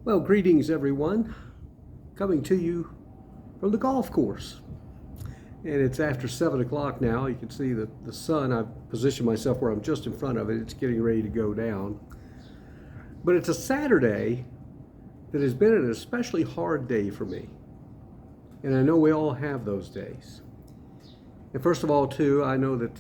Well, greetings everyone, coming to you from the golf course. And it's after 7 o'clock now. You can see the sun, I've positioned myself where I'm just in front of it. It's getting ready to go down. But it's a Saturday that has been an especially hard day for me. And I know we all have those days. And first of all, too, I know that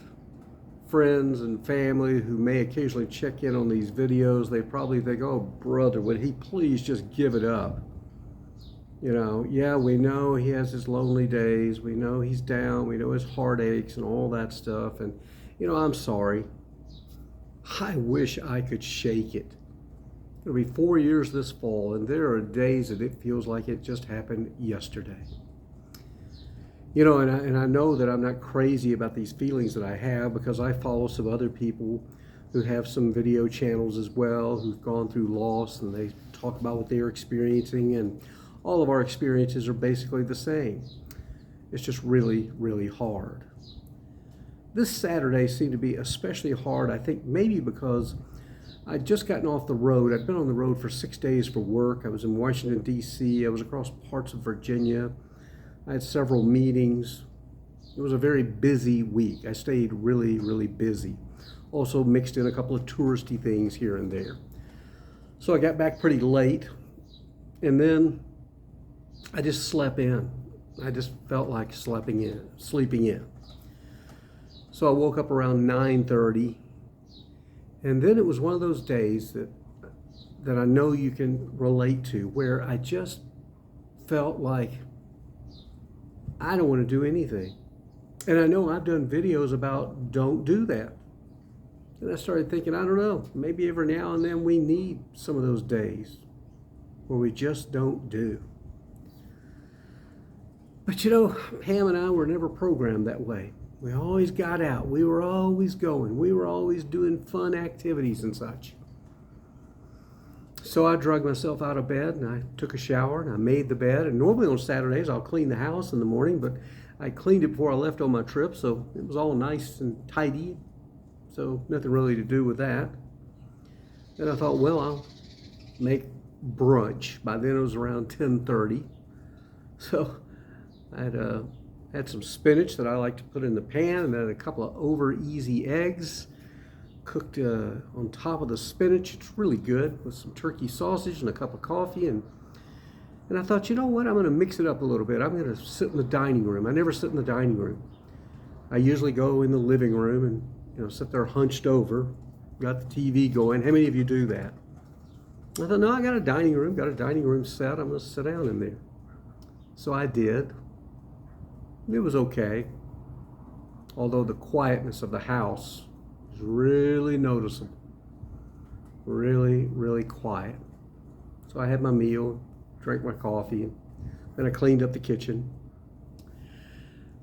friends and family who may occasionally check in on these videos, they probably think, oh brother, would he please just give it up? You know, yeah, we know he has his lonely days, we know he's down, we know his heartaches and all that stuff, and you know, I'm sorry. I wish I could shake it. It'll be 4 years this fall, and there are days that it feels like it just happened yesterday. You know, and I know that I'm not crazy about these feelings that I have, because I follow some other people who have some video channels as well, who've gone through loss, and they talk about what they're experiencing, and all of our experiences are basically the same. It's just really, really hard. This Saturday seemed to be especially hard, I think maybe because I'd just gotten off the road. I'd been on the road for 6 days for work. I was in Washington, D.C. I was across parts of Virginia. I had several meetings. It was a very busy week. I stayed really, really busy. Also mixed in a couple of touristy things here and there. So I got back pretty late, and then I just slept in. I just felt like sleeping in. So I woke up around 9:30, and then it was one of those days that I know you can relate to, where I just felt like I don't want to do anything. And I know I've done videos about don't do that. And I started thinking, I don't know, maybe every now and then we need some of those days where we just don't do. But you know, Pam and I were never programmed that way. We always got out. We were always going. We were always doing fun activities and such. So I dragged myself out of bed, and I took a shower, and I made the bed. And normally on Saturdays I'll clean the house in the morning, but I cleaned it before I left on my trip, so it was all nice and tidy. So nothing really to do with that. And I thought, well, I'll make brunch. By then it was around 10:30. So I had some spinach that I like to put in the pan, and then a couple of over easy eggs cooked on top of the spinach. It's really good, with some turkey sausage and a cup of coffee. And I thought, you know what, I'm going to mix it up a little bit. I'm going to sit in the dining room. I never sit in the dining room. I usually go in the living room and sit there hunched over, got the TV going. How many of you do that? I thought, no, I got a dining room set. I'm going to sit down in there. So I did. It was okay, although the quietness of the house was really noticeable. Really, really quiet. So I had my meal, drank my coffee, and then I cleaned up the kitchen.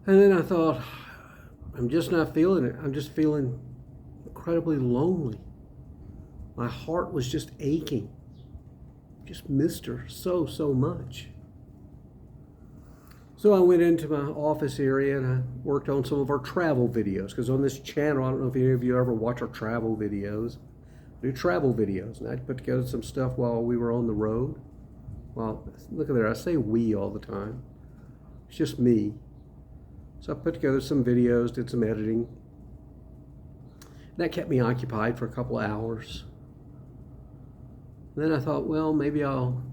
And then I thought, I'm just not feeling it. I'm just feeling incredibly lonely. My heart was just aching. Just missed her so, so much. So I went into my office area and I worked on some of our travel videos, because on this channel, I don't know if any of you ever watch our travel videos. I do travel videos, and I put together some stuff while we were on the road. Well, look at there, I say we all the time. It's just me. So I put together some videos, did some editing. That kept me occupied for a couple of hours. And then I thought, well, maybe I'll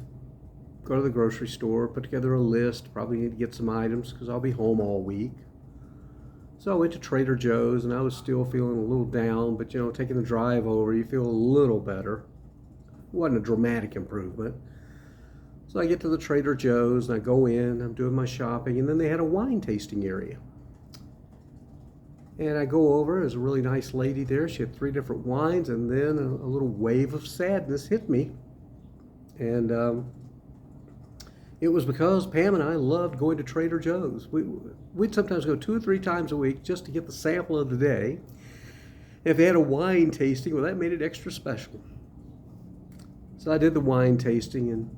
go to the grocery store, put together a list, probably need to get some items because I'll be home all week. So I went to Trader Joe's, and I was still feeling a little down, but you know, taking the drive over, you feel a little better. It wasn't a dramatic improvement. So I get to the Trader Joe's and I go in, I'm doing my shopping, and then they had a wine tasting area. And I go over, there's a really nice lady there. She had 3 different wines, and then a little wave of sadness hit me. And it was because Pam and I loved going to Trader Joe's. We'd sometimes go 2 or 3 times a week just to get the sample of the day. If they had a wine tasting, well, that made it extra special. So I did the wine tasting and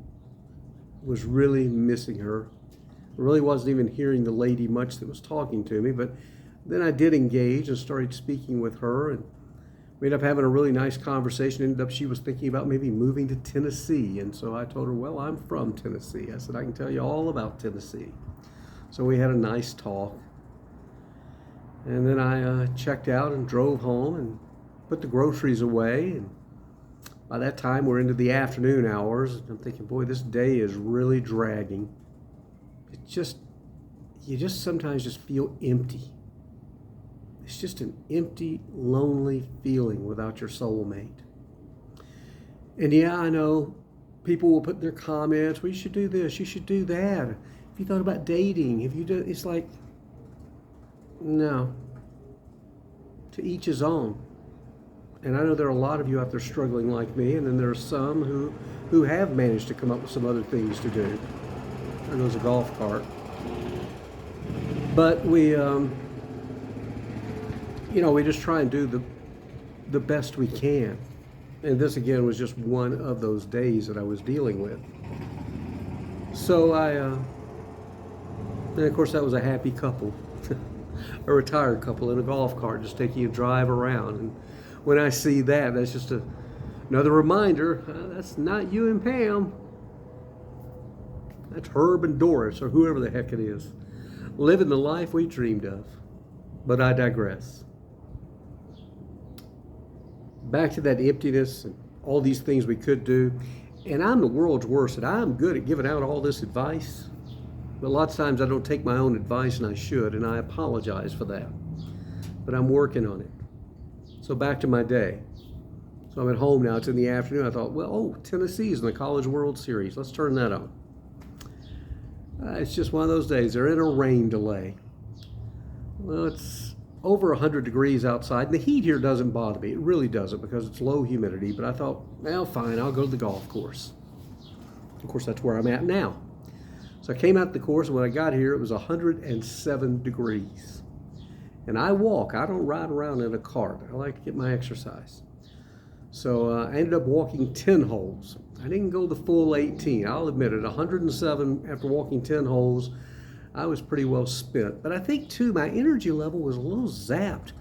was really missing her. I really wasn't even hearing the lady much that was talking to me, but then I did engage and started speaking with her, and We ended up having a really nice conversation. Ended up, she was thinking about maybe moving to Tennessee. And so I told her, well, I'm from Tennessee. I said, I can tell you all about Tennessee. So we had a nice talk. And then I checked out and drove home and put the groceries away. And by that time, we're into the afternoon hours. I'm thinking, boy, this day is really dragging. You just sometimes just feel empty. It's just an empty, lonely feeling without your soulmate. And yeah, I know people will put their comments, well, you should do this, you should do that. If you thought about dating, if you do, it's like, no. To each his own. And I know there are a lot of you out there struggling like me, and then there are some who have managed to come up with some other things to do. There goes a golf cart. But we just try and do the best we can. And this again was just one of those days that I was dealing with. So and of course that was a happy couple, a retired couple in a golf cart just taking a drive around. And when I see that, that's just another reminder, that's not you and Pam. That's Herb and Doris, or whoever the heck it is, living the life we dreamed of. But I digress. Back to that emptiness and all these things we could do. And I'm the world's worst, and I'm good at giving out all this advice. But a lot of times I don't take my own advice, and I should, and I apologize for that. But I'm working on it. So back to my day. So I'm at home now. It's in the afternoon. I thought, well, Tennessee's in the College World Series. Let's turn that on. It's just one of those days. They're in a rain delay. Well, it's over 100 degrees outside, and the heat here doesn't bother me. It really doesn't, because it's low humidity. But I thought, well, fine, I'll go to the golf course. Of course, that's where I'm at now. So I came out to the course, and when I got here, it was 107 degrees. And I walk. I don't ride around in a cart. I like to get my exercise. So I ended up walking 10 holes. I didn't go the full 18. I'll admit it. 107 after walking 10 holes. I was pretty well spent. But I think, too, my energy level was a little zapped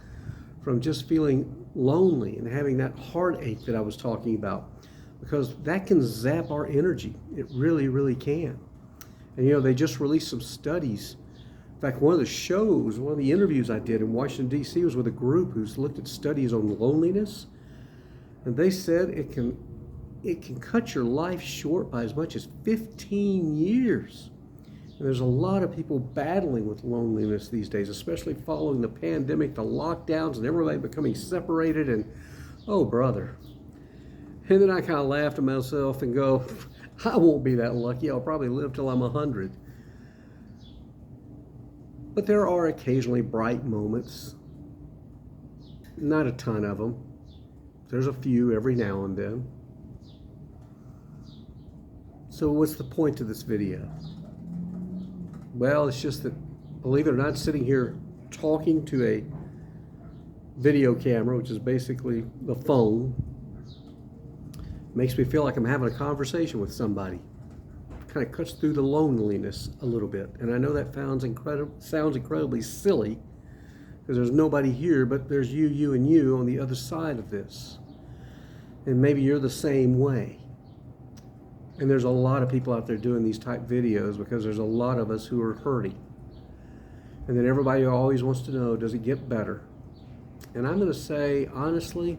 from just feeling lonely and having that heartache that I was talking about, because that can zap our energy. It really, really can. And, they just released some studies. In fact, one of the interviews I did in Washington, D.C. was with a group who's looked at studies on loneliness. And they said it can cut your life short by as much as 15 years. And there's a lot of people battling with loneliness these days, especially following the pandemic, the lockdowns, and everybody becoming separated. And, oh, brother. And then I kind of laugh to myself and go, I won't be that lucky. I'll probably live till I'm 100. But there are occasionally bright moments. Not a ton of them. There's a few every now and then. So what's the point of this video? Well, it's just that, believe it or not, sitting here talking to a video camera, which is basically the phone, makes me feel like I'm having a conversation with somebody. It kind of cuts through the loneliness a little bit. And I know that sounds incredibly silly, because there's nobody here, but there's you, and you on the other side of this. And maybe you're the same way. And there's a lot of people out there doing these type videos, because there's a lot of us who are hurting. And then everybody always wants to know, does it get better? And I'm going to say, honestly,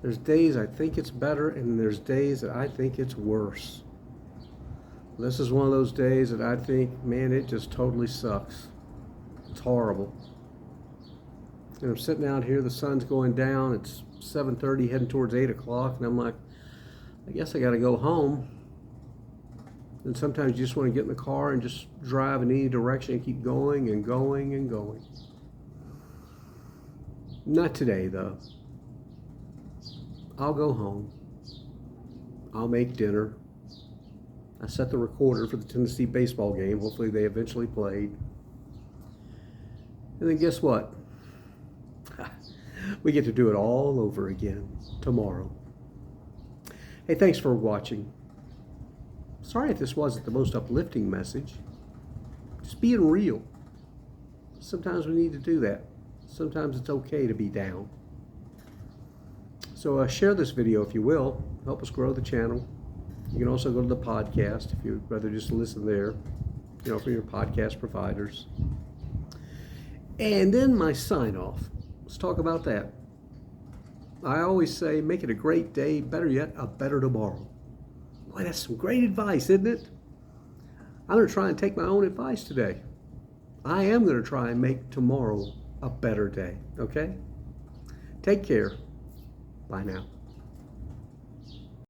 there's days I think it's better, and there's days that I think it's worse. This is one of those days that I think, man, it just totally sucks. It's horrible. And I'm sitting out here, the sun's going down, it's 7:30, heading towards 8 o'clock, and I'm like, I guess I got to go home. And sometimes you just want to get in the car and just drive in any direction and keep going and going and going. Not today, though. I'll go home. I'll make dinner. I set the recorder for the Tennessee baseball game. Hopefully they eventually played. And then guess what? We get to do it all over again tomorrow. Hey, thanks for watching. Sorry if this wasn't the most uplifting message. Just being real. Sometimes we need to do that. Sometimes it's okay to be down. So share this video if you will. Help us grow the channel. You can also go to the podcast if you'd rather just listen there, for your podcast providers. And then my sign off. Let's talk about that. I always say, make it a great day, better yet, a better tomorrow. Boy, that's some great advice, isn't it? I'm going to try and take my own advice today. I am going to try and make tomorrow a better day, okay? Take care. Bye now.